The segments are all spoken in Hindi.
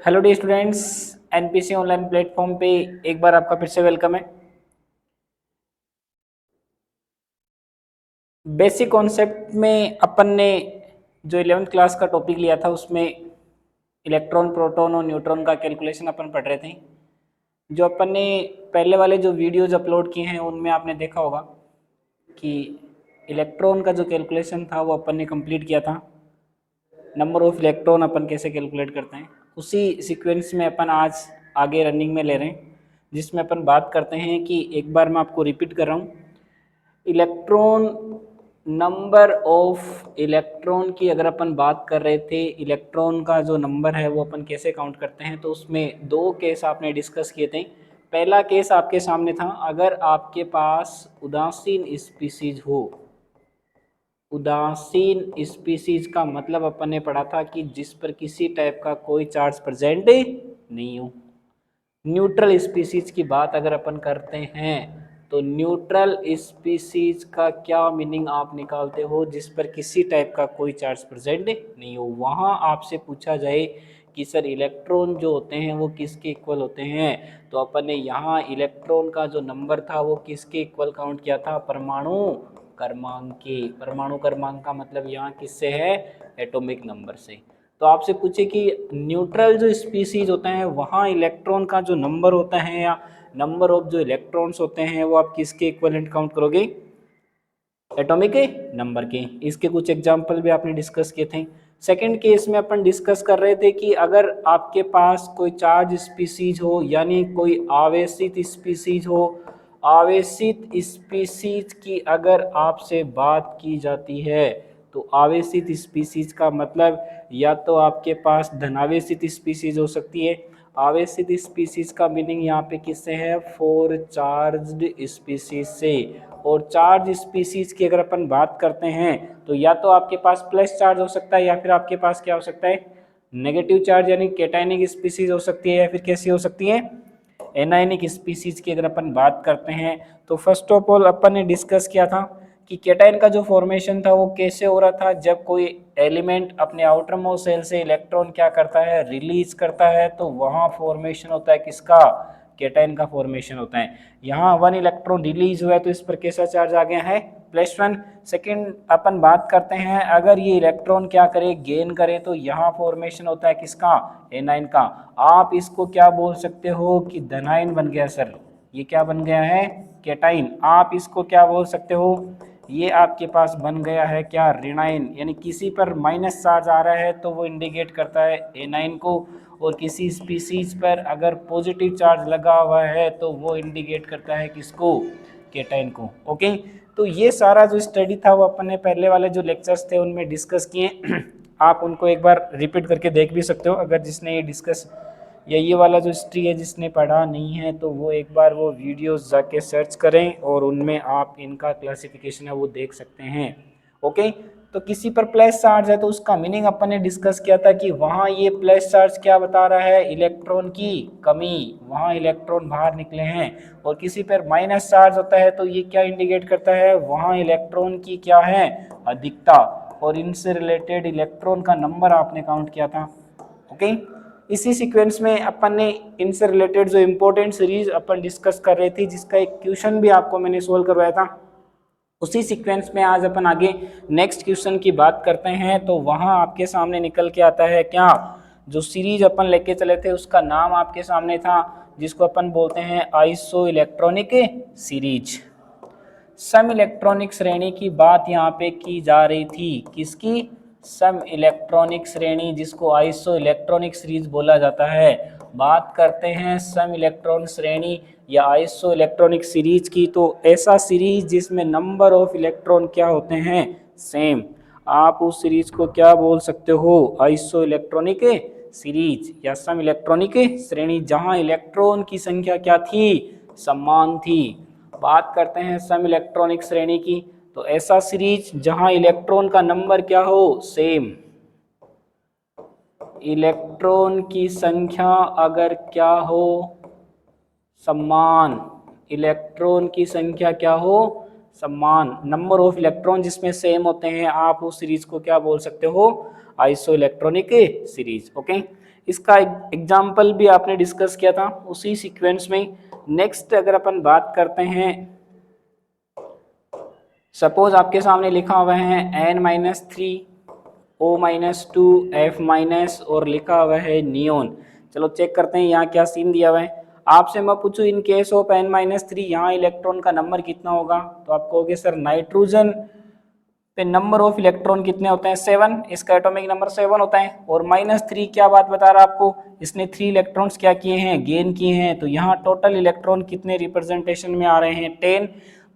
Hello D students, NPC online platform पे एक बार आपका फिर से वेलकम है। बेसिक कॉन्सेप्ट में अपन ने जो 11th क्लास का टॉपिक लिया था उसमें इलेक्ट्रॉन, प्रोटॉन और न्यूट्रॉन का कैलकुलेशन अपन पढ़ रहे थे। जो अपन ने पहले वाले जो वीडियोज अपलोड किए हैं उनमें आपने देखा होगा कि इलेक्ट्रॉन का जो कैलकुलेशन था वो अपन ने कंप्लीट किया था। नंबर ऑफ इलेक्ट्रॉन अपन कैसे कैलकुलेट करते हैं उसी सीक्वेंस में अपन आज आगे रनिंग में ले रहे हैं, जिसमें अपन बात करते हैं कि एक बार मैं आपको रिपीट कर रहा हूँ। इलेक्ट्रॉन, नंबर ऑफ इलेक्ट्रॉन की अगर अपन बात कर रहे थे, इलेक्ट्रॉन का जो नंबर है वो अपन कैसे काउंट करते हैं, तो उसमें दो केस आपने डिस्कस किए थे। पहला केस आपके सामने था, अगर आपके पास उदासीन स्पीसीज हो। उदासीन स्पीसीज का मतलब अपन ने पढ़ा था कि जिस पर किसी टाइप का कोई चार्ज प्रेजेंट नहीं हो। न्यूट्रल स्पीसीज की बात अगर अपन करते हैं तो न्यूट्रल स्पीसीज का क्या मीनिंग आप निकालते हो, जिस पर किसी टाइप का कोई चार्ज प्रेजेंट नहीं हो। वहाँ आपसे पूछा जाए कि सर इलेक्ट्रॉन जो होते हैं वो किसके इक्वल होते हैं, तो अपन ने यहाँ इलेक्ट्रॉन का जो नंबर था वो किसके इक्वल काउंट किया था, परमाणु क्रमांक के। परमाणु क्रमांक का मतलब यहाँ किससे है, एटॉमिक नंबर से। तो आपसे पूछे कि न्यूट्रल जो स्पीसीज होते हैं वहाँ इलेक्ट्रॉन का जो नंबर होता है या नंबर ऑफ जो इलेक्ट्रॉन्स होते हैं वो आप किसके इक्विवेलेंट काउंट करोगे, एटॉमिक नंबर के। इसके कुछ एग्जांपल भी आपने डिस्कस किए थे। सेकंड केस में अपन डिस्कस कर रहे थे कि अगर आपके पास कोई चार्ज स्पीसीज हो, यानी कोई आवेशित स्पीसीज हो। आवेशित स्पीसीज की अगर आपसे बात की जाती है तो आवेशित स्पीसीज का मतलब या तो आपके पास धनावेशित स्पीसीज हो सकती है। आवेशित स्पीसीज का मीनिंग यहाँ पे किससे है, फोर चार्ज्ड स्पीसीज से। और चार्ज स्पीसीज की अगर अपन बात करते हैं तो या तो आपके पास प्लस चार्ज हो सकता है या फिर आपके पास क्या हो सकता है, नेगेटिव चार्ज, यानी कैटायनिक स्पीसीज हो सकती है या फिर कैसी हो सकती है, एनायनिक स्पीसीज की अगर अपन बात करते हैं। तो फर्स्ट ऑफ ऑल अपन ने डिस्कस किया था कि कैटायन का जो फॉर्मेशन था वो कैसे हो रहा था, जब कोई एलिमेंट अपने आउटर मोस्ट शेल से इलेक्ट्रॉन क्या करता है, रिलीज करता है, तो वहाँ फॉर्मेशन होता है किसका, कैटायन का फॉर्मेशन होता है। यहाँ 1 इलेक्ट्रॉन रिलीज हुआ है तो इस पर कैसा चार्ज आ गया है, +1। सेकेंड अपन बात करते हैं, अगर ये इलेक्ट्रॉन क्या करे, गेन करे, तो यहाँ फॉर्मेशन होता है किसका, एनायन का। आप इसको क्या बोल सकते हो कि धनायन बन गया सर, ये क्या बन गया है, कैटाइन। आप इसको क्या बोल सकते हो, ये आपके पास बन गया है क्या, ऋणायन। यानी किसी पर माइनस चार्ज आ रहा है तो वो इंडिकेट करता है एनायन को, और किसी स्पीसीज पर अगर पॉजिटिव चार्ज लगा हुआ है तो वो इंडिकेट करता है किसको, कैटायन को। ओके, तो ये सारा जो स्टडी था वो अपन ने पहले वाले जो लेक्चर्स थे उनमें डिस्कस किए। आप उनको एक बार रिपीट करके देख भी सकते हो, अगर जिसने ये डिस्कस या ये वाला जो हिस्ट्री है जिसने पढ़ा नहीं है तो वो एक बार वो वीडियोस जाके सर्च करें और उनमें आप इनका क्लासिफिकेशन है वो देख सकते हैं। ओके, तो किसी पर प्लस चार्ज है तो उसका मीनिंग अपन ने डिस्कस किया था कि वहाँ ये प्लस चार्ज क्या बता रहा है, इलेक्ट्रॉन की कमी, वहाँ इलेक्ट्रॉन बाहर निकले हैं। और किसी पर माइनस चार्ज होता है तो ये क्या इंडिकेट करता है, वहाँ इलेक्ट्रॉन की क्या है, अधिकता। और इनसे रिलेटेड इलेक्ट्रॉन का नंबर आपने काउंट किया था। ओके, इसी सीक्वेंस में अपन ने इनसे रिलेटेड जो इम्पोर्टेंट सीरीज अपन डिस्कस कर रहे थे, जिसका एक क्वेश्चन भी आपको मैंने सोल्व करवाया था, उसी सीक्वेंस में आज अपन आगे नेक्स्ट क्वेश्चन की बात करते हैं। तो वहां आपके सामने निकल के आता है क्या, जो सीरीज अपन लेके चले थे उसका नाम आपके सामने था, जिसको अपन बोलते हैं आइसो इलेक्ट्रॉनिक सीरीज। सम इलेक्ट्रॉनिक श्रेणी की बात यहाँ पे की जा रही थी, किसकी, सम इलेक्ट्रॉनिक श्रेणी, जिसको आइसो इलेक्ट्रॉनिक सीरीज बोला जाता है। बात करते हैं सम इलेक्ट्रॉन श्रेणी या आइसो इलेक्ट्रॉनिक सीरीज की, तो ऐसा सीरीज जिसमें नंबर ऑफ इलेक्ट्रॉन क्या होते हैं, सेम। आप उस सीरीज को क्या बोल सकते हो, आइसो इलेक्ट्रॉनिक सीरीज या सम इलेक्ट्रॉनिक श्रेणी, जहां इलेक्ट्रॉन की संख्या क्या थी, समान थी। बात करते हैं सम इलेक्ट्रॉनिक श्रेणी की, तो ऐसा सीरीज जहां इलेक्ट्रॉन का नंबर क्या हो, सेम। इलेक्ट्रॉन की संख्या अगर क्या हो, समान। इलेक्ट्रॉन की संख्या क्या हो, समान। नंबर ऑफ इलेक्ट्रॉन जिसमें सेम होते हैं, आप उस सीरीज को क्या बोल सकते हो, आइसो इलेक्ट्रॉनिक सीरीज। ओके, इसका एग्जाम्पल भी आपने डिस्कस किया था उसी सीक्वेंस में। नेक्स्ट अगर अपन बात करते हैं, सपोज आपके सामने लिखा हुआ है n-3 O-2 F- और लिखा हुआ है नियोन। चलो चेक करते हैं यहाँ क्या सीन दिया हुआ है। आपसे मैं पूछूं इन केस ऑफ n-3 यहाँ इलेक्ट्रॉन का नंबर कितना होगा, तो आप कहोगे सर नाइट्रोजन पे नंबर ऑफ इलेक्ट्रॉन कितने होते हैं 7, इसका एटॉमिक नंबर 7 होता है। और -3 क्या बात बता रहा है आपको, इसने 3 इलेक्ट्रॉन्स क्या किए हैं, गेन किए हैं। तो यहाँ टोटल इलेक्ट्रॉन कितने रिप्रेजेंटेशन में आ रहे हैं 10।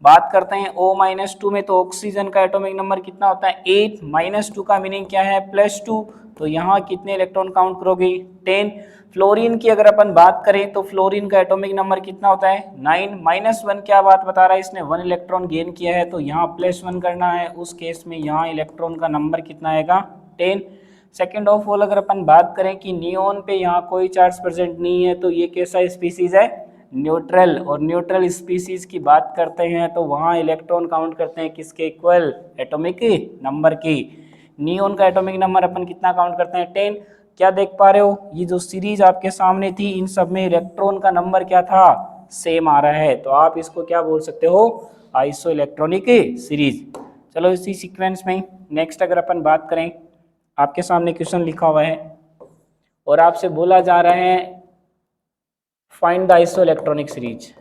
बात करते हैं O-2 में, तो ऑक्सीजन का एटॉमिक नंबर कितना होता है 8, -2 का मीनिंग क्या है +2, तो यहाँ कितने इलेक्ट्रॉन काउंट करोगे 10। फ्लोरीन की अगर अपन बात करें तो फ्लोरीन का एटॉमिक नंबर कितना होता है 9, -1 क्या बात बता रहा है, इसने 1 इलेक्ट्रॉन गेन किया है तो यहाँ +1 करना है। उस केस में यहाँ इलेक्ट्रॉन का नंबर कितना आएगा 10। सेकेंड ऑफ ऑल अगर अपन बात करें कि नियोन पे यहाँ कोई चार्ज प्रेजेंट नहीं है तो ये कैसा स्पीसीज है, न्यूट्रल। और न्यूट्रल स्पीसीज की बात करते हैं तो वहाँ इलेक्ट्रॉन काउंट करते हैं किसके इक्वल, एटॉमिक नंबर की। नियोन का एटॉमिक नंबर अपन कितना काउंट करते हैं 10। क्या देख पा रहे हो, ये जो सीरीज आपके सामने थी इन सब में इलेक्ट्रॉन का नंबर क्या था, सेम आ रहा है, तो आप इसको क्या बोल सकते हो, आइसो इलेक्ट्रॉनिक सीरीज। चलो इसी सीक्वेंस में नेक्स्ट अगर अपन बात करें, आपके सामने क्वेश्चन लिखा हुआ है और आपसे बोला जा रहा है find the iso electronic series,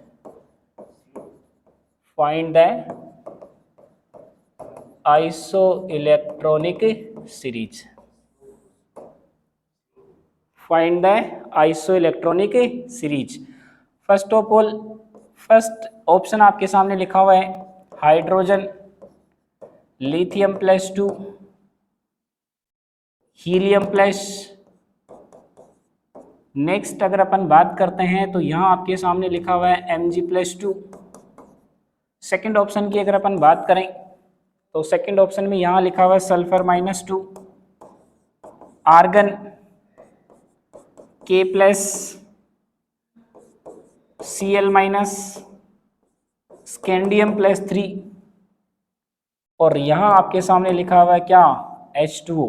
find the iso electronic series, find the iso electronic series. First of all first option आपके सामने लिखा हुआ है hydrogen lithium +2 helium plus. Next अगर अपन बात करते हैं तो यहाँ आपके सामने लिखा हुआ है Mg+2। सेकेंड ऑप्शन की अगर अपन बात करें तो सेकेंड ऑप्शन में यहाँ लिखा हुआ है sulphur -2, argon K+, Cl-, scandium +3 और यहाँ आपके सामने लिखा हुआ है क्या H2O।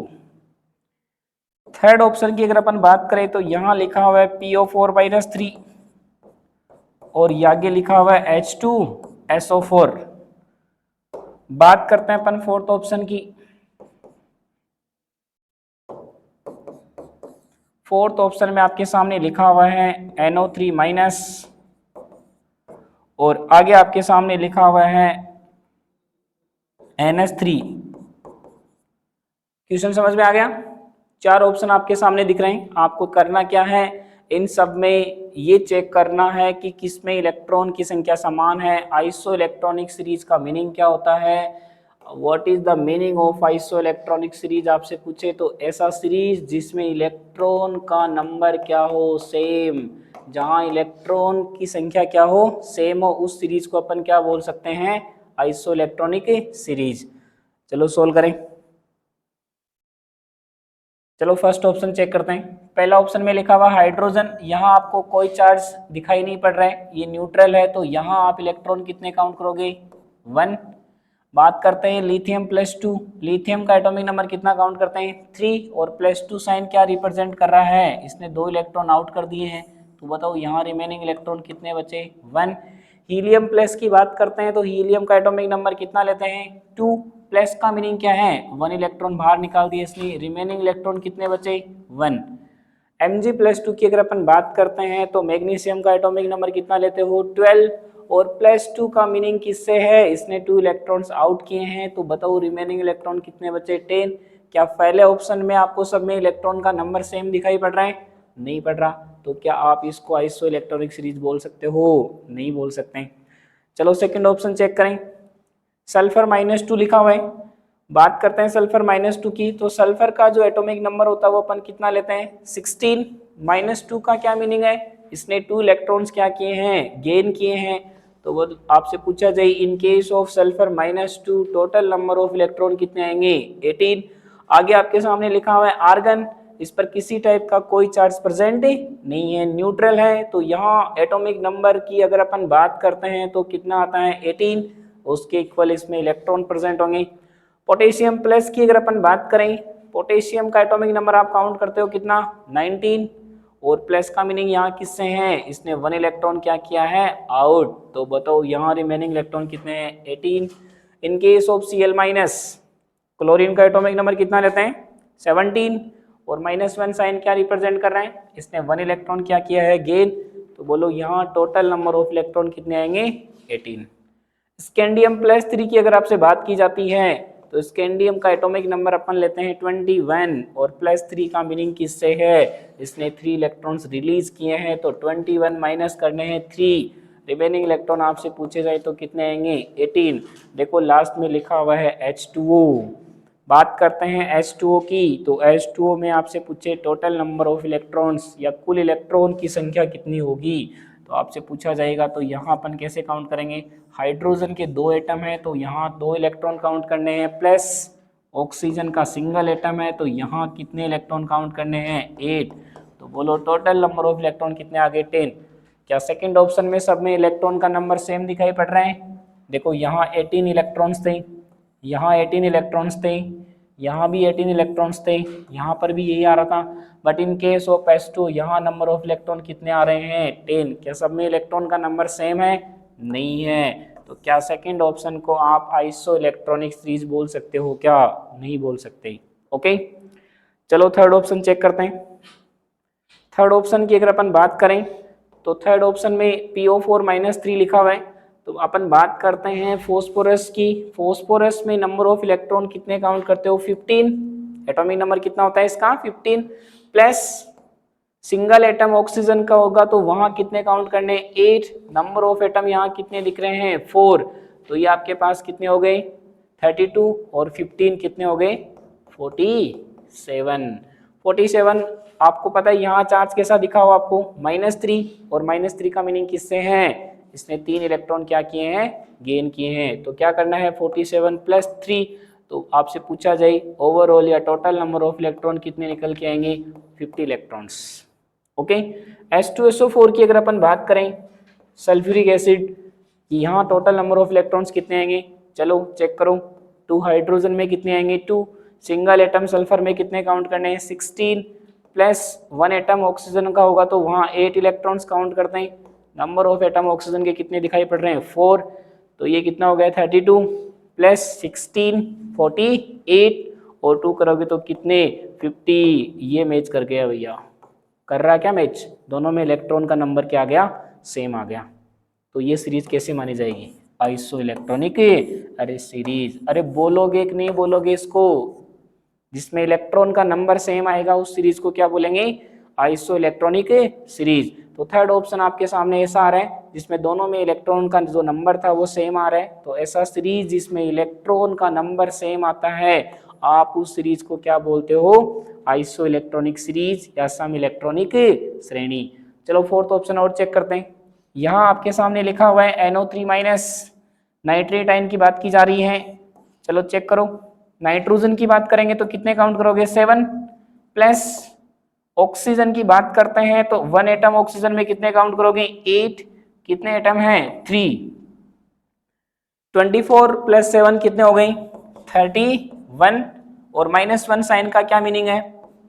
थर्ड ऑप्शन की अगर अपन बात करें तो यहाँ लिखा हुआ है PO4-3 और आगे लिखा हुआ है H2SO4। बात करते हैं अपन फोर्थ ऑप्शन की। फोर्थ ऑप्शन में आपके सामने लिखा हुआ है NO3- और आगे आपके सामने लिखा हुआ है NH3। क्वेश्चन समझ में आ गया? 4 ऑप्शन आपके सामने दिख रहे हैं, आपको करना क्या है, इन सब में ये चेक करना है कि किसमें इलेक्ट्रॉन की संख्या समान है। आइसो इलेक्ट्रॉनिक सीरीज का मीनिंग क्या होता है, what is the meaning of iso electronic series आपसे पूछे तो ऐसा सीरीज जिसमें इलेक्ट्रॉन का नंबर क्या हो सेम, जहां इलेक्ट्रॉन की संख्या क्या हो सेम हो, उस सीरीज को अपन क्या बोल सकते हैं, आइसो इलेक्ट्रॉनिक सीरीज। चलो सोल्व करें। चलो फर्स्ट ऑप्शन चेक करते हैं। पहला ऑप्शन में लिखा हुआ हाइड्रोजन, यहाँ आपको कोई चार्ज दिखाई नहीं पड़ रहा है, ये न्यूट्रल है तो यहाँ आप इलेक्ट्रॉन कितने काउंट करोगे 1। बात करते हैं लिथियम +2, लिथियम का एटॉमिक नंबर कितना काउंट करते हैं 3 और +2 साइन क्या रिप्रेजेंट कर रहा है, इसने 2 इलेक्ट्रॉन आउट कर दिए हैं, तो बताओ यहाँ रिमेनिंग इलेक्ट्रॉन कितने बचे 1। हीलियम प्लस की बात करते हैं तो हीलियम का एटॉमिक नंबर कितना लेते हैं 2, प्लस का मीनिंग क्या है 1 इलेक्ट्रॉन बाहर निकाल दिए, इसलिए रिमेनिंग इलेक्ट्रॉन कितने बचे 1। Mg+2 की अगर अपन बात करते हैं तो मैग्नीशियम का एटॉमिक नंबर कितना लेते हो 12 और +2 का मीनिंग किससे है, इसने 2 इलेक्ट्रॉन्स आउट किए हैं, तो बताओ रिमेनिंग इलेक्ट्रॉन कितने बचे 10। क्या पहले ऑप्शन में आपको सब में इलेक्ट्रॉन का नंबर सेम दिखाई पड़ रहा है, नहीं पड़ रहा, तो क्या आप इसको आइसो इलेक्ट्रॉनिक सीरीज बोल सकते हो, नहीं बोल सकते। चलो सेकंड ऑप्शन चेक करें, सल्फर -2 लिखा हुआ है। बात करते हैं सल्फर -2 की, तो सल्फर का जो एटॉमिक नंबर होता है वो अपन कितना लेते हैं 16। -2 का क्या मीनिंग है, इसने 2 इलेक्ट्रॉन्स क्या किए हैं गेन किए हैं, तो वो आपसे पूछा जाए in case of sulphur -2 total number of electron कितने आएंगे 18। आगे आपके सामने लिखा हुआ है आर्गन, इस पर किसी टाइप का कोई चार्ज प्रेजेंट नहीं है, न्यूट्रल है, तो यहाँ एटॉमिक नंबर की अगर अपन बात करते हैं तो कितना आता है 18, उसके इक्वल इसमें इलेक्ट्रॉन प्रेजेंट होंगे। पोटेशियम प्लस की अगर अपन बात करें पोटेशियम का एटॉमिक नंबर आप काउंट करते हो कितना 19, और प्लस का मीनिंग यहाँ किससे है, इसने 1 इलेक्ट्रॉन क्या किया है आउट, तो बताओ यहाँ रिमेनिंग इलेक्ट्रॉन कितने हैं 18। In case of Cl minus, chlorine का एटॉमिक नंबर कितना लेते हैं 17, और -1 साइन क्या रिप्रेजेंट कर रहे हैं, इसने 1 इलेक्ट्रॉन क्या किया है गेन, तो बोलो यहाँ टोटल नंबर ऑफ इलेक्ट्रॉन कितने आएंगे 18। स्कैंडियम +3 की अगर आपसे बात की जाती है तो स्कैंडियम का एटॉमिक नंबर अपन लेते हैं 21, और +3 का मीनिंग किससे है, इसने 3 इलेक्ट्रॉन्स रिलीज किए हैं, तो 21 माइनस करने हैं 3, रिमेनिंग इलेक्ट्रॉन आपसे पूछे जाए तो कितने आएंगे 18। देखो लास्ट में लिखा हुआ है H2O, बात करते हैं H2O की, तो H2O में आपसे पूछे टोटल नंबर ऑफ इलेक्ट्रॉन्स या कुल इलेक्ट्रॉन की संख्या कितनी होगी, तो आपसे पूछा जाएगा, तो यहाँ अपन कैसे काउंट करेंगे, हाइड्रोजन के 2 एटम है तो यहाँ 2 इलेक्ट्रॉन काउंट करने हैं, प्लस ऑक्सीजन का सिंगल एटम है तो यहाँ कितने इलेक्ट्रॉन काउंट करने हैं 8, तो बोलो टोटल नंबर ऑफ इलेक्ट्रॉन कितने आ गए 10। क्या सेकंड ऑप्शन में सब में इलेक्ट्रॉन का नंबर सेम दिखाई पड़ रहे हैं, देखो यहाँ 18 इलेक्ट्रॉन्स थे, यहाँ 18 इलेक्ट्रॉन्स थे, यहाँ भी 18 इलेक्ट्रॉन्स थे, यहाँ पर भी यही आ रहा था, but in case of H2 यहाँ नंबर ऑफ इलेक्ट्रॉन कितने आ रहे हैं 10। क्या सब में इलेक्ट्रॉन का नंबर सेम है, नहीं है, तो क्या सेकंड ऑप्शन को आप आइसो इलेक्ट्रॉनिक सीरीज बोल सकते हो, क्या नहीं बोल सकते। ओके चलो थर्ड ऑप्शन चेक करते हैं। थर्ड ऑप्शन की अगर अपन बात करें तो थर्ड ऑप्शन में PO4 -3 लिखा हुआ है, तो अपन बात करते हैं फॉस्फोरस की। फॉस्फोरस में नंबर ऑफ इलेक्ट्रॉन कितने काउंट करते हो 15, एटॉमिक नंबर कितना होता है इसका 15, प्लस सिंगल एटम ऑक्सीजन का होगा तो वहां कितने काउंट करने 8, नंबर ऑफ एटम यहाँ कितने दिख रहे हैं 4, तो ये आपके पास कितने हो गए 32, और 15 कितने हो गए 47। 47 आपको पता है यहाँ चार्ज कैसा दिखा हो आपको -3, और -3 का मीनिंग किससे है, इसने 3 इलेक्ट्रॉन क्या किए हैं गेन किए हैं, तो क्या करना है 47 + 3, तो आपसे पूछा जाए ओवरऑल या टोटल नंबर ऑफ इलेक्ट्रॉन कितने निकल के आएंगे 50 इलेक्ट्रॉन्स। ओके H2SO4 की अगर अपन बात करें सल्फ्यूरिक एसिड, यहाँ टोटल नंबर ऑफ इलेक्ट्रॉन्स कितने आएंगे, चलो चेक करो, 2 हाइड्रोजन में कितने आएंगे 2, सिंगल एटम सल्फर में कितने काउंट करने हैं 16, प्लस 1 एटम ऑक्सीजन का होगा तो वहाँ 8 इलेक्ट्रॉन्स काउंट करते हैं, नंबर ऑफ एटम ऑक्सीजन के कितने दिखाई पड़ रहे हैं 4, तो ये कितना हो गया 32 प्लस 16 48, और 2 करोगे तो कितने 50, ये मैच कर गया भैया, कर रहा क्या मैच, दोनों में इलेक्ट्रॉन का नंबर क्या आ गया सेम आ गया, तो ये सीरीज कैसे मानी जाएगी आइसो इलेक्ट्रॉनिक अरे सीरीज, अरे बोलोगे कि नहीं बोलोगे इसको, जिसमें इलेक्ट्रॉन का नंबर सेम आएगा उस सीरीज को क्या बोलेंगे आइसो इलेक्ट्रॉनिक सीरीज। तो थर्ड ऑप्शन आपके सामने ऐसा आ रहा है जिसमें दोनों में इलेक्ट्रॉन का जो नंबर था वो सेम आ रहा है, तो ऐसा सीरीज जिसमें इलेक्ट्रॉन का नंबर सेम आता है आप उस सीरीज को क्या बोलते हो आइसो इलेक्ट्रॉनिक सीरीज या सम इलेक्ट्रॉनिक श्रेणी। चलो फोर्थ ऑप्शन और चेक करते हैं, यहाँ आपके सामने लिखा हुआ है NO3- नाइट्रेट आयन की बात की जा रही है, चलो चेक करो, नाइट्रोजन की बात करेंगे तो कितने काउंट करोगे 7, प्लस ऑक्सीजन की बात करते हैं तो 1 एटम ऑक्सीजन में कितने काउंट करोगे 8, कितने एटम हैं 3, 24 + 7 कितने हो गई 31, और -1 साइन का क्या मीनिंग है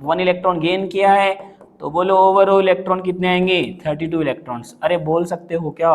1 इलेक्ट्रॉन गेन किया है, तो बोलो ओवरऑल इलेक्ट्रॉन कितने आएंगे 32 इलेक्ट्रॉन्स। अरे बोल सकते हो क्या,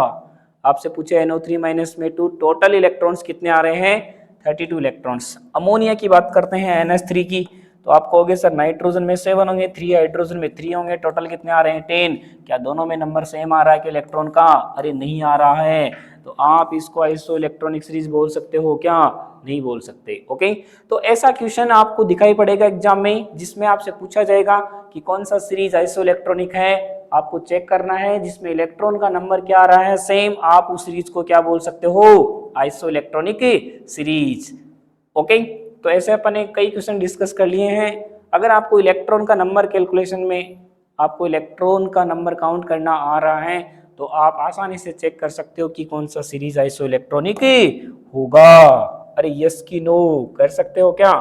आपसे पूछे NO3- में 2 टोटल इलेक्ट्रॉन्स कितने आ रहे हैं 32 इलेक्ट्रॉन्स। अमोनिया की बात करते हैं NH3 की, तो आप कहोगे सर नाइट्रोजन में 7 होंगे, 3 हाइड्रोजन में 3 होंगे, टोटल कितने आ रहे हैं 10। क्या दोनों में नंबर सेम आ रहा है कि इलेक्ट्रॉन का, अरे नहीं आ रहा है, तो आप इसको आइसो इलेक्ट्रॉनिक सीरीज बोल सकते हो क्या, नहीं बोल सकते। ओके तो ऐसा क्वेश्चन आपको दिखाई पड़ेगा एग्जाम में जिसमें आपसे पूछा जाएगा कि कौन सा सीरीज आइसो इलेक्ट्रॉनिक है, आपको चेक करना है जिसमें इलेक्ट्रॉन का नंबर क्या आ रहा है सेम, आप उस सीरीज को क्या बोल सकते हो आइसो इलेक्ट्रॉनिक सीरीज। ओके तो ऐसे अपन ने कई क्वेश्चन डिस्कस कर लिए हैं। अगर आपको इलेक्ट्रॉन का नंबर कैलकुलेशन में आपको इलेक्ट्रॉन का नंबर काउंट करना आ रहा है तो आप आसानी से चेक कर सकते हो कि कौन सा सीरीज आइसो इलेक्ट्रॉनिक होगा। अरे यस की नो कर सकते हो क्या।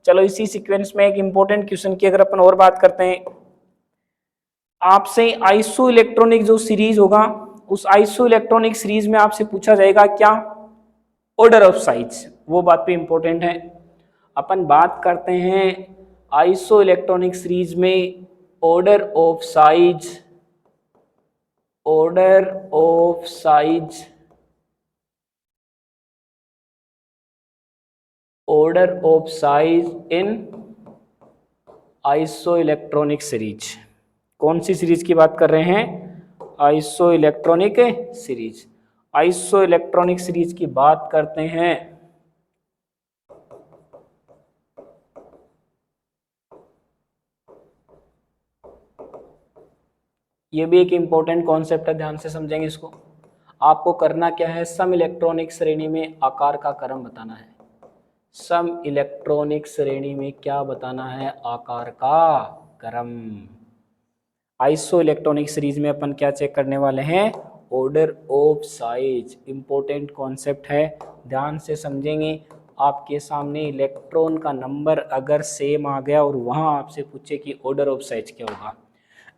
चलो इसी सीक्वेंस में एक इंपॉर्टेंट क्वेश्चन की अगर अपन और बात करते हैं, आपसे आइसो इलेक्ट्रॉनिक जो सीरीज होगा उस आइसो इलेक्ट्रॉनिक सीरीज में आपसे पूछा जाएगा क्या ऑर्डर ऑफ साइज, वो बात भी इंपॉर्टेंट है। अपन बात करते हैं आइसो इलेक्ट्रॉनिक सीरीज में order of size in iso electronic series. कौन सी सीरीज की बात कर रहे हैं? Iso electronic series. Iso electronic series की बात करते हैं। ये भी एक इंपॉर्टेंट कॉन्सेप्ट है, ध्यान से समझेंगे इसको। आपको करना क्या है, सम इलेक्ट्रॉनिक श्रेणी में आकार का क्रम बताना है। सम इलेक्ट्रॉनिक श्रेणी में क्या बताना है? आकार का क्रम। आइसो इलेक्ट्रॉनिक सीरीज में अपन क्या चेक करने वाले हैं? Order of size. Important concept है, ध्यान से समझेंगे। आपके सामने इलेक्ट्रॉन का नंबर अगर सेम आ गया और वहां आपसे पूछे कि ऑर्डर ऑफ साइज क्या होगा।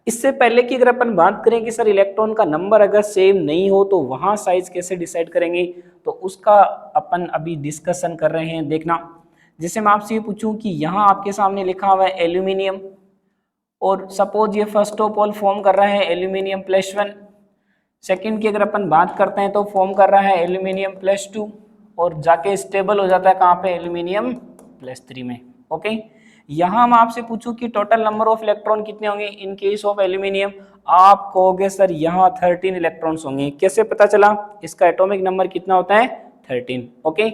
इससे पहले की अगर अपन बात करें कि सर इलेक्ट्रॉन का नंबर अगर सेम नहीं हो तो वहां साइज कैसे डिसाइड करेंगे, तो उसका अपन अभी डिस्कशन कर रहे हैं। देखना, जैसे मैं आपसे ये पूछूं कि यहाँ आपके सामने लिखा हुआ है एल्यूमिनियम, और सपोज ये फर्स्ट ऑफ ऑल फॉर्म कर रहा है एल्यूमिनियम +1। सेकंड की अगर अपन बात करते हैं तो फॉर्म कर रहा है एल्यूमिनियम +2, और जाके स्टेबल हो जाता है कहाँ पे? एल्यूमिनियम +3 में। ओके, यहाँ हम आपसे पूछूं कि टोटल नंबर ऑफ इलेक्ट्रॉन कितने होंगे इन केस ऑफ एल्यूमिनियम, आप कहोगे सर यहाँ 13 इलेक्ट्रॉन्स होंगे। कैसे पता चला? इसका एटॉमिक नंबर कितना होता है? 13। ओके,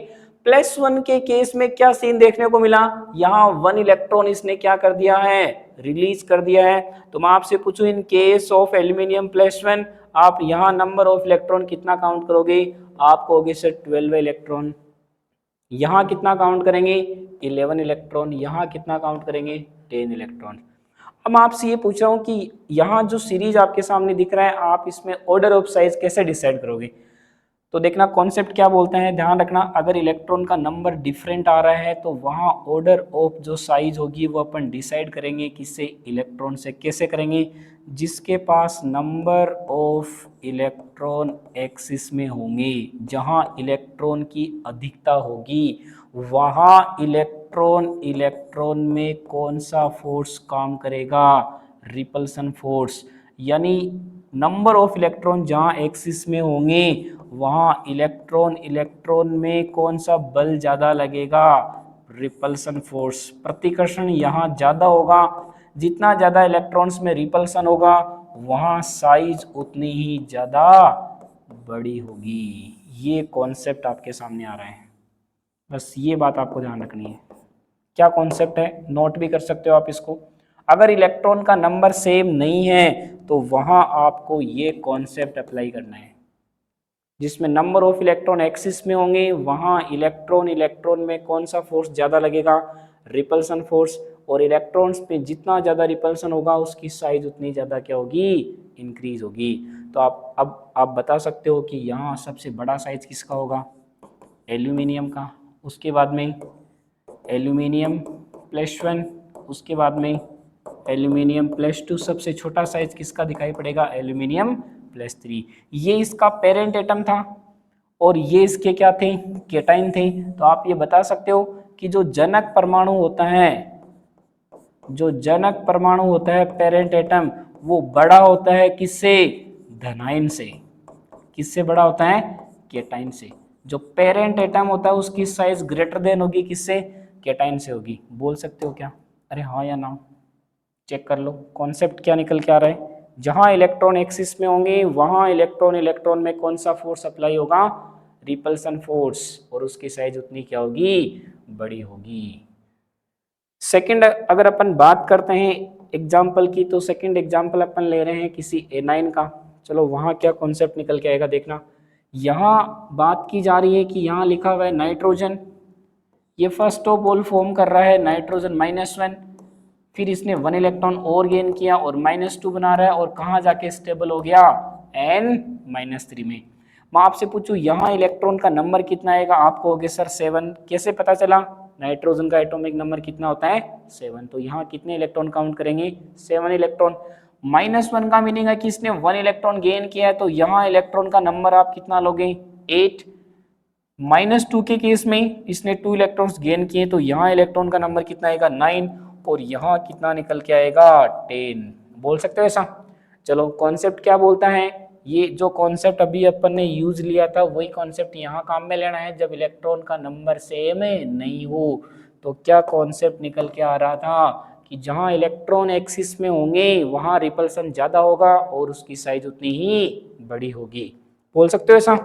+1 के केस में क्या सीन देखने को मिला? यहाँ 1 इलेक्ट्रॉन इसने क्या कर दिया है? रिलीज कर दिया है। तो मैं आपसे पूछूं इन केस ऑफ एल्यूमिनियम +1 आप यहाँ नंबर ऑफ इलेक्ट्रॉन कितना काउंट करोगे? आप कहोगे सर 12 इलेक्ट्रॉन। यहाँ कितना काउंट करेंगे? 11 इलेक्ट्रॉन। यहाँ कितना काउंट करेंगे? 10 इलेक्ट्रॉन। अब आपसे ये पूछ रहा हूँ कि यहाँ जो सीरीज आपके सामने दिख रहा है, आप इसमें ऑर्डर ऑफ साइज कैसे डिसाइड करोगे? तो देखना कॉन्सेप्ट क्या बोलते हैं, ध्यान रखना। अगर इलेक्ट्रॉन का नंबर डिफरेंट आ रहा है तो वहाँ ऑर्डर ऑफ जो साइज होगी वो अपन डिसाइड करेंगे किससे? इलेक्ट्रॉन से। कैसे करेंगे? जिसके पास नंबर ऑफ इलेक्ट्रॉन एक्सिस में होंगे, जहाँ इलेक्ट्रॉन की अधिकता होगी, वहाँ इलेक्ट्रॉन में कौन सा फोर्स काम करेगा? Repulsion force. यानी नंबर ऑफ इलेक्ट्रॉन जहाँ एक्सिस में होंगे वहाँ इलेक्ट्रॉन में कौन सा बल ज्यादा लगेगा? Repulsion force. प्रतिकर्षण यहाँ ज्यादा होगा। जितना ज्यादा इलेक्ट्रॉन्स में रिपल्सन होगा वहाँ साइज उतनी ही ज्यादा बड़ी होगी। ये कॉन्सेप्ट आपके सामने आ रहा है, बस ये बात आपको ध्यान रखनी है। क्या कॉन्सेप्ट है, नोट भी कर सकते हो आप इसको। अगर इलेक्ट्रॉन का नंबर सेम नहीं है तो वहां आपको ये कॉन्सेप्ट अप्लाई करना है। जिसमें नंबर ऑफ इलेक्ट्रॉन एक्सिस में होंगे वहां इलेक्ट्रॉन में कौन सा फोर्स ज्यादा लगेगा? Repulsion force. और इलेक्ट्रॉन्स पे जितना ज्यादा रिपल्सन होगा उसकी साइज उतनी ज्यादा क्या होगी? इंक्रीज होगी। तो आप बता सकते हो कि यहाँ सबसे बड़ा साइज किसका होगा? एल्यूमिनियम का। उसके बाद में एल्यूमिनियम +1, उसके बाद में एल्यूमिनियम +2। सबसे छोटा साइज किसका दिखाई पड़ेगा? एल्यूमिनियम +3। ये इसका पेरेंट एटम था और ये इसके क्या थे? केटाइन थे। तो आप ये बता सकते हो कि जो जनक परमाणु होता है, पेरेंट एटम, वो बड़ा होता है किससे? धनायन से। किससे बड़ा होता है? केटाइन से। जो पेरेंट एटम होता है उसकी साइज ग्रेटर देन होगी किससे? केटाइन से होगी। बोल सकते हो क्या? अरे हाँ या ना? चेक कर लो कॉन्सेप्ट क्या निकल के आ रहा है। जहां इलेक्ट्रॉन एक्सिस में होंगे वहां इलेक्ट्रॉन में कौन सा फोर्स अप्लाई होगा? Repulsion force. और उसकी साइज उतनी क्या होगी? बड़ी होगी। सेकंड अगर अपन बात करते हैं एग्जाम्पल की, तो सेकंड एग्जाम्पल अपन ले रहे हैं किसी एनाइन का। चलो वहां क्या कॉन्सेप्ट निकल के आएगा देखना। यहाँ बात की जा रही है कि यहाँ लिखा हुआ है नाइट्रोजन, ये फर्स्ट ऑफ ऑल फॉर्म कर रहा है नाइट्रोजन -1, फिर इसने 1 इलेक्ट्रॉन और गेन किया और -2 बना रहा है, और कहाँ जाके स्टेबल हो गया? N-3 में। मैं आपसे पूछूं यहाँ इलेक्ट्रॉन का नंबर कितना आएगा? आप कहोगे सर 7। कैसे पता चला? नाइट्रोजन का एटॉमिक नंबर कितना होता है? 7। तो यहाँ कितने इलेक्ट्रॉन काउंट करेंगे? 7 इलेक्ट्रॉन। -1 का मीनिंग है कि इसने 1 इलेक्ट्रॉन गेन किया है, तो यहाँ इलेक्ट्रॉन का नंबर आप कितना लोगे? 8। -2 के केस में इसने 2 इलेक्ट्रॉन्स गेन किए तो यहाँ इलेक्ट्रॉन का नंबर कितना आएगा? 9। और यहाँ कितना निकल के आएगा 10। बोल सकते हो ऐसा। चलो कॉन्सेप्ट क्या बोलता है, ये जो कॉन्सेप्ट अभी अपन ने यूज लिया था वही कॉन्सेप्ट यहाँ काम में लेना है। जब इलेक्ट्रॉन का नंबर सेम नहीं हो तो क्या कॉन्सेप्ट निकल के आ रहा था कि जहाँ इलेक्ट्रॉन एक्सिस में होंगे वहाँ रिपल्सन ज्यादा होगा और उसकी साइज उतनी ही बड़ी होगी। बोल सकते हो ऐसा।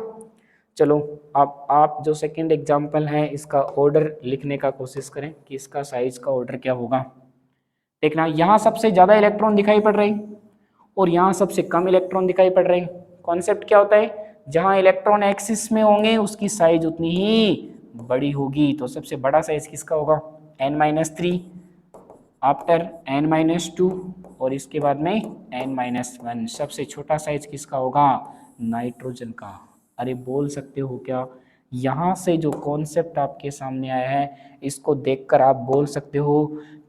चलो आप जो सेकंड एग्जांपल है इसका ऑर्डर लिखने का कोशिश करें कि इसका साइज का ऑर्डर क्या होगा। देखना यहाँ सबसे ज्यादा इलेक्ट्रॉन दिखाई पड़ रहे और यहाँ सबसे कम इलेक्ट्रॉन दिखाई पड़ रहे। कॉन्सेप्ट क्या होता है, जहाँ इलेक्ट्रॉन एक्सिस में होंगे उसकी साइज उतनी ही बड़ी होगी। तो सबसे बड़ा साइज किसका होगा n-3 आफ्टर n-2 और इसके बाद में n-1। सबसे छोटा साइज किसका होगा नाइट्रोजन का। अरे बोल सकते हो क्या, यहाँ से जो कॉन्सेप्ट आपके सामने आया है इसको देखकर आप बोल सकते हो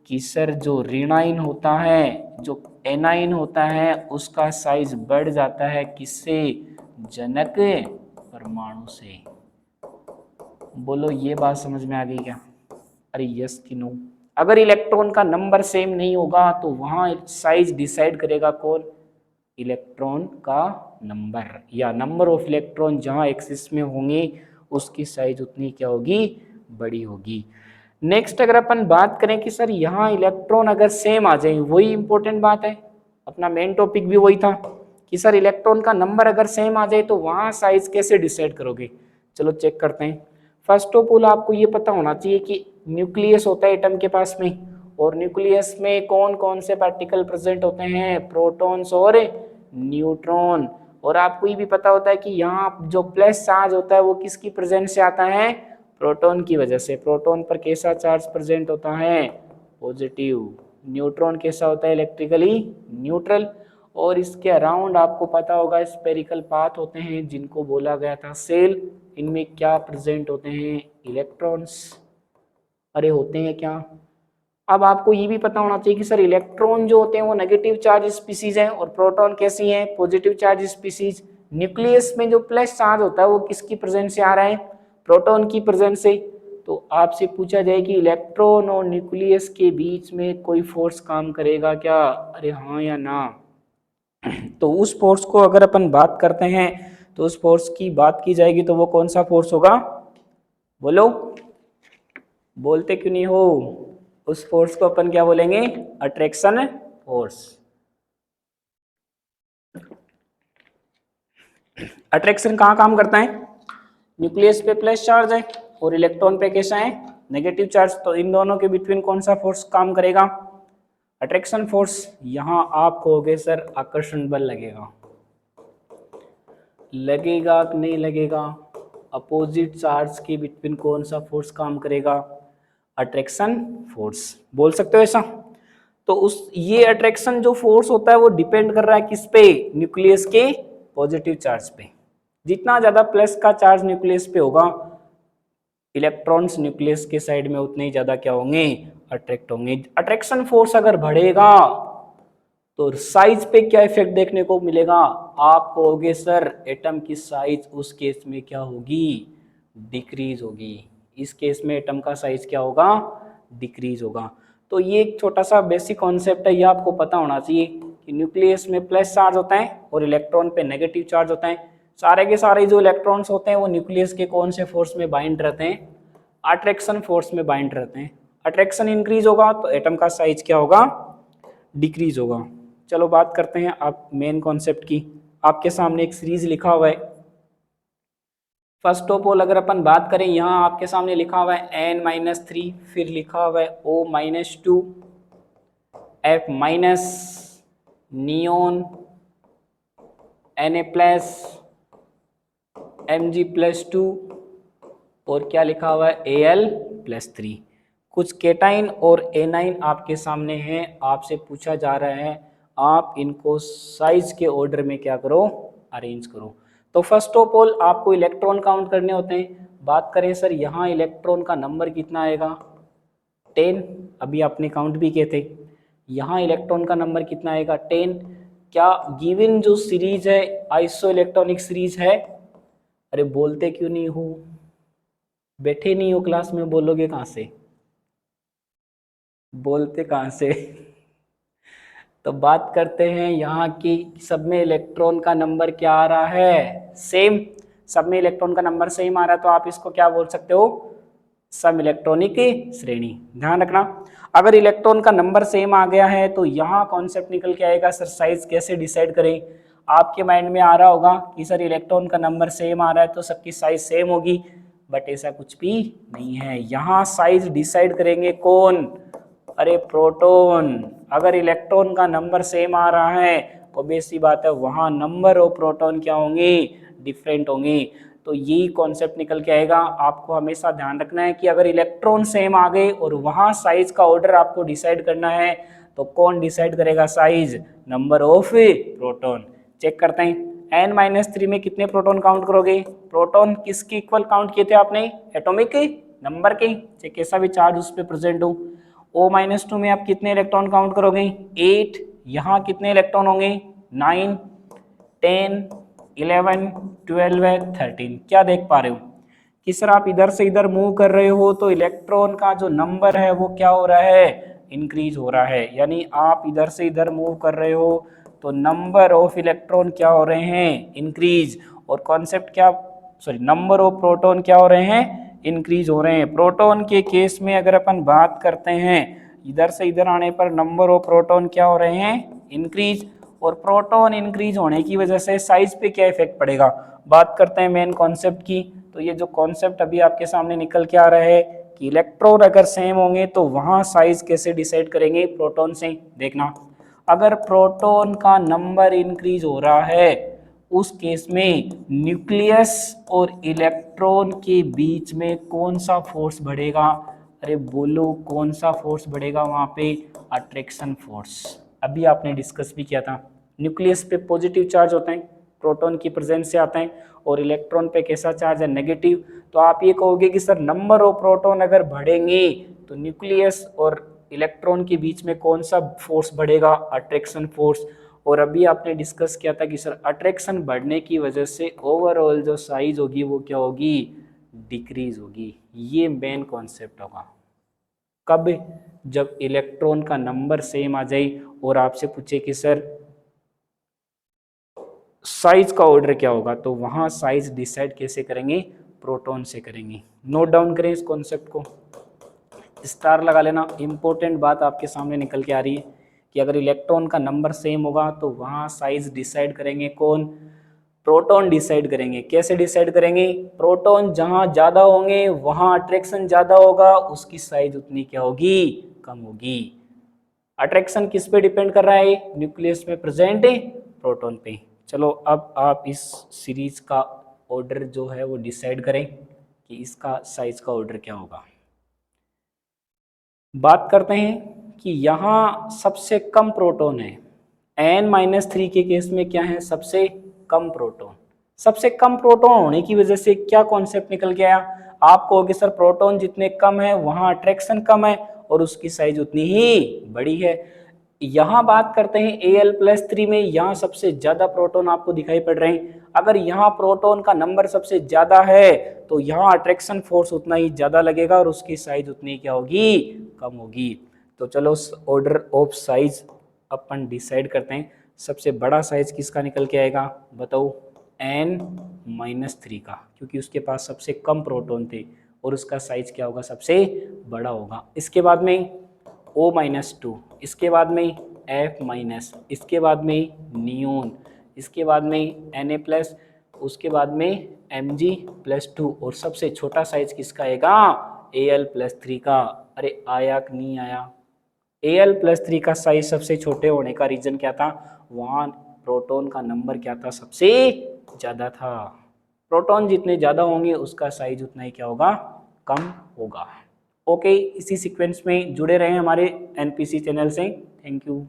कि सर जो ऋणायन होता है, जो एनायन होता है उसका साइज बढ़ जाता है किससे, जनक परमाणु से। बोलो ये बात समझ में आ गई क्या। अरे यस कि नो। अगर इलेक्ट्रॉन का नंबर सेम नहीं होगा तो वहां साइज डिसाइड करेगा कौन, इलेक्ट्रॉन का नंबर या नंबर ऑफ इलेक्ट्रॉन जहां एक्सिस में होंगे उसकी साइज उतनी क्या होगी बड़ी होगी। नेक्स्ट अगर अपन बात करें कि सर यहाँ इलेक्ट्रॉन अगर सेम आ जाए, वही इंपॉर्टेंट बात है, अपना मेन टॉपिक भी वही था कि सर इलेक्ट्रॉन का नंबर अगर सेम आ जाए तो वहां साइज कैसे डिसाइड करोगे। चलो चेक करते हैं। फर्स्ट ऑफ ऑल आपको ये पता होना चाहिए कि न्यूक्लियस होता है एटम के पास में और न्यूक्लियस में कौन कौन से पार्टिकल प्रेजेंट होते हैं, प्रोटॉन्स और न्यूट्रॉन। और आपको ये भी पता होता है कि यहाँ जो प्लस चार्ज होता है वो किसकी प्रेजेंस से आता है, प्रोटॉन की वजह से। प्रोटॉन पर कैसा चार्ज प्रेजेंट होता है, पॉजिटिव। न्यूट्रॉन कैसा होता है, इलेक्ट्रिकली न्यूट्रल। और इसके अराउंड आपको पता होगा स्पेरिकल पाथ होते हैं जिनको बोला गया था सेल। इनमें क्या प्रेजेंट होते हैं, इलेक्ट्रॉन्स। अरे होते हैं क्या। अब आपको ये भी पता होना चाहिए कि सर इलेक्ट्रॉन जो होते हैं वो नेगेटिव चार्ज स्पीसीज हैं और प्रोटॉन कैसी हैं, पॉजिटिव चार्ज स्पीसीज। न्यूक्लियस में जो प्लस चार्ज होता है वो किसकी प्रेजेंस से आ रहा है, प्रोटॉन की प्रेजेंस से। तो आपसे पूछा जाए कि इलेक्ट्रॉन और न्यूक्लियस के बीच में कोई फोर्स काम करेगा क्या, अरे हाँ या ना। तो उस फोर्स को अगर अपन बात करते हैं तो उस फोर्स की बात की जाएगी तो वो कौन सा फोर्स होगा, बोलो, बोलते क्यों नहीं हो। उस फोर्स को अपन क्या बोलेंगे, अट्रैक्शन फोर्स। अट्रैक्शन कहाँ काम करता है, न्यूक्लियस पे प्लस चार्ज है और इलेक्ट्रॉन पे कैसा है, नेगेटिव चार्ज। तो इन दोनों के बिटवीन कौन सा फोर्स काम करेगा, अट्रैक्शन फोर्स। यहां आप कहोगे सर आकर्षण बल लगेगा, लगेगा कि नहीं लगेगा। अपोजिट चार्ज के बिटवीन कौन सा फोर्स काम करेगा, अट्रैक्शन फोर्स। बोल सकते हो ऐसा। तो उस ये अट्रैक्शन जो फोर्स होता है वो डिपेंड कर रहा है किस पे, न्यूक्लियस के पॉजिटिव चार्ज पे। जितना ज्यादा प्लस का चार्ज न्यूक्लियस पे होगा, इलेक्ट्रॉन्स न्यूक्लियस के साइड में उतने ही ज्यादा क्या होंगे, अट्रैक्ट होंगे। अट्रैक्शन फोर्स अगर बढ़ेगा तो साइज पे क्या इफेक्ट देखने को मिलेगा, आप कहोगे सर एटम की साइज उस केस में क्या होगी, डिक्रीज होगी। इस केस में एटम का साइज क्या होगा, डिक्रीज होगा। तो ये एक छोटा सा बेसिक कॉन्सेप्ट है, ये आपको पता होना चाहिए कि न्यूक्लियस में प्लस चार्ज होता है और इलेक्ट्रॉन पे नेगेटिव चार्ज होता है। सारे के सारे जो इलेक्ट्रॉन्स होते हैं वो न्यूक्लियस के कौन से फोर्स में बाइंड रहते हैं, अट्रैक्शन फोर्स में बाइंड रहते हैं। अट्रैक्शन इंक्रीज होगा तो एटम का साइज क्या होगा, डिक्रीज होगा। चलो बात करते हैं आप मेन कॉन्सेप्ट की। आपके सामने एक सीरीज लिखा हुआ है। फर्स्ट ऑफ ऑल अगर अपन बात करें, यहाँ आपके सामने लिखा हुआ है n-3, फिर लिखा हुआ है O-2, F minus, neon, Na+, Mg+2 और क्या लिखा हुआ है Al+3। कुछ केटाइन और एनाइन आपके सामने हैं। आपसे पूछा जा रहा है आप इनको साइज के ऑर्डर में क्या करो, अरेंज करो। तो फर्स्ट ऑफ ऑल आपको इलेक्ट्रॉन काउंट करने होते हैं। बात करें सर यहाँ इलेक्ट्रॉन का नंबर कितना आएगा, 10, अभी आपने काउंट भी किए थे। यहाँ इलेक्ट्रॉन का नंबर कितना आएगा, 10। क्या गिवन जो सीरीज है आइसो इलेक्ट्रॉनिक सीरीज है, अरे बोलते क्यों नहीं हो, बैठे नहीं हो क्लास में, बोलोगे कहाँ से। बोलते कहाँ से। तो बात करते हैं यहाँ की, सब में इलेक्ट्रॉन का नंबर क्या आ रहा है, सेम। सब में इलेक्ट्रॉन का नंबर सेम आ रहा है तो आप इसको क्या बोल सकते हो, सम इलेक्ट्रॉनिक श्रेणी। ध्यान रखना, अगर इलेक्ट्रॉन का नंबर सेम आ गया है तो यहाँ कॉन्सेप्ट निकल के आएगा, सर साइज कैसे डिसाइड करें। आपके माइंड में आ रहा होगा कि सर इलेक्ट्रॉन का नंबर सेम आ रहा है तो सबकी साइज सेम होगी, बट ऐसा कुछ भी नहीं है। यहाँ साइज डिसाइड करेंगे कौन, अरे प्रोटॉन। अगर इलेक्ट्रॉन का नंबर सेम आ रहा है ऑब्वियस सी बात है वहाँ नंबर ऑफ प्रोटॉन क्या होंगे, डिफरेंट होंगे। तो यही कॉन्सेप्ट निकल के आएगा। आपको हमेशा ध्यान रखना है कि अगर इलेक्ट्रॉन सेम आ गए और वहाँ साइज का ऑर्डर आपको डिसाइड करना है तो कौन डिसाइड करेगा साइज, नंबर ऑफ प्रोटॉन। चेक करते हैं, n-3 में कितने प्रोटॉन काउंट करोगे, प्रोटॉन किसके इक्वल काउंट किए थे आपने, एटॉमिक नंबर के, चाहे कैसा भी चार्ज उस पर प्रेजेंट हो। O-2 में आप कितने इलेक्ट्रॉन काउंट करोगे, 8। यहाँ कितने इलेक्ट्रॉन होंगे, 9, 10, 11, 12, 13। क्या देख पा रहे हो कि सर आप इधर से इधर मूव कर रहे हो तो इलेक्ट्रॉन का जो नंबर है वो क्या हो रहा है, इंक्रीज हो रहा है। यानी आप इधर से इधर मूव कर रहे हो तो नंबर ऑफ इलेक्ट्रॉन क्या हो रहे हैं, इंक्रीज। और कॉन्सेप्ट क्या, सॉरी, नंबर ऑफ प्रोटॉन क्या हो रहे हैं, इंक्रीज हो रहे हैं। प्रोटॉन के केस में अगर अपन बात करते हैं, इधर से इधर आने पर नंबर ऑफ प्रोटॉन क्या हो रहे हैं, इंक्रीज। और प्रोटॉन इंक्रीज होने की वजह से साइज पे क्या इफेक्ट पड़ेगा, बात करते हैं मेन कॉन्सेप्ट की। तो ये जो कॉन्सेप्ट अभी आपके सामने निकल के आ रहा है कि इलेक्ट्रॉन अगर सेम होंगे तो वहां साइज कैसे डिसाइड करेंगे, प्रोटॉन से। देखना, अगर प्रोटॉन का नंबर इंक्रीज हो रहा है उस केस में न्यूक्लियस और इलेक्ट्रॉन के बीच में कौन सा फोर्स बढ़ेगा, अरे बोलो कौन सा फोर्स बढ़ेगा वहां पे, अट्रैक्शन फोर्स। अभी आपने डिस्कस भी किया था, न्यूक्लियस पे पॉजिटिव चार्ज होते हैं, प्रोटॉन की प्रेजेंस से आते हैं, और इलेक्ट्रॉन पे कैसा चार्ज है, नेगेटिव। तो आप ये कहोगे कि सर नंबर ऑफ प्रोटॉन अगर बढ़ेंगे तो न्यूक्लियस और इलेक्ट्रॉन के बीच में कौन सा फोर्स बढ़ेगा, अट्रैक्शन फोर्स। और अभी आपने डिस्कस किया था कि सर अट्रैक्शन बढ़ने की वजह से ओवरऑल जो साइज होगी वो क्या होगी, डिक्रीज होगी। ये मेन कॉन्सेप्ट होगा कब, जब इलेक्ट्रॉन का नंबर सेम आ जाए और आपसे पूछे कि सर साइज का ऑर्डर क्या होगा, तो वहां साइज डिसाइड कैसे करेंगे, प्रोटॉन से करेंगे। नोट डाउन करें इस कॉन्सेप्ट को, स्टार लगा लेना। इंपॉर्टेंट बात आपके सामने निकल के आ रही है कि अगर इलेक्ट्रॉन का नंबर सेम होगा तो वहाँ साइज डिसाइड करेंगे कौन, प्रोटॉन डिसाइड करेंगे। कैसे डिसाइड करेंगे, प्रोटॉन जहाँ ज़्यादा होंगे वहाँ अट्रैक्शन ज़्यादा होगा, उसकी साइज उतनी क्या होगी, कम होगी। अट्रैक्शन किस पे डिपेंड कर रहा है, न्यूक्लियस में प्रेजेंट प्रोटॉन पे। चलो अब आप इस सीरीज का ऑर्डर जो है वो डिसाइड करें कि इसका साइज का ऑर्डर क्या होगा। बात करते हैं कि यहाँ सबसे कम प्रोटॉन है, n-3 के केस में क्या है, सबसे कम प्रोटॉन। सबसे कम प्रोटॉन होने की वजह से क्या कॉन्सेप्ट निकल के आया, आप कहोगे सर प्रोटॉन जितने कम है वहाँ अट्रैक्शन कम है और उसकी साइज उतनी ही बड़ी है। यहाँ बात करते हैं Al+3 में, यहाँ सबसे ज्यादा प्रोटॉन आपको दिखाई पड़ रहे हैं। अगर यहाँ प्रोटॉन का नंबर सबसे ज्यादा है तो यहाँ अट्रैक्शन फोर्स उतना ही ज्यादा लगेगा और उसकी साइज उतनी क्या होगी, कम होगी। तो चलो order of size upon decide करते हैं। सबसे बड़ा साइज किसका निकल के आएगा, बताओ, n-3 का, क्योंकि उसके पास सबसे कम प्रोटॉन थे और उसका साइज क्या होगा, सबसे बड़ा होगा। इसके बाद में O-2, इसके बाद में F-, इसके बाद में नियोन, इसके बाद में Na+, उसके बाद में Mg+2 और सबसे छोटा साइज किसका आएगा, Al+3 का। अरे आया कि नहीं आया, Al+3 का साइज सबसे छोटे होने का रीजन क्या था, वहाँ प्रोटॉन का नंबर क्या था, सबसे ज़्यादा था। प्रोटॉन जितने ज़्यादा होंगे उसका साइज उतना ही क्या होगा, कम होगा। ओके, इसी सीक्वेंस में जुड़े रहे हमारे एनपीसी चैनल से। Thank you.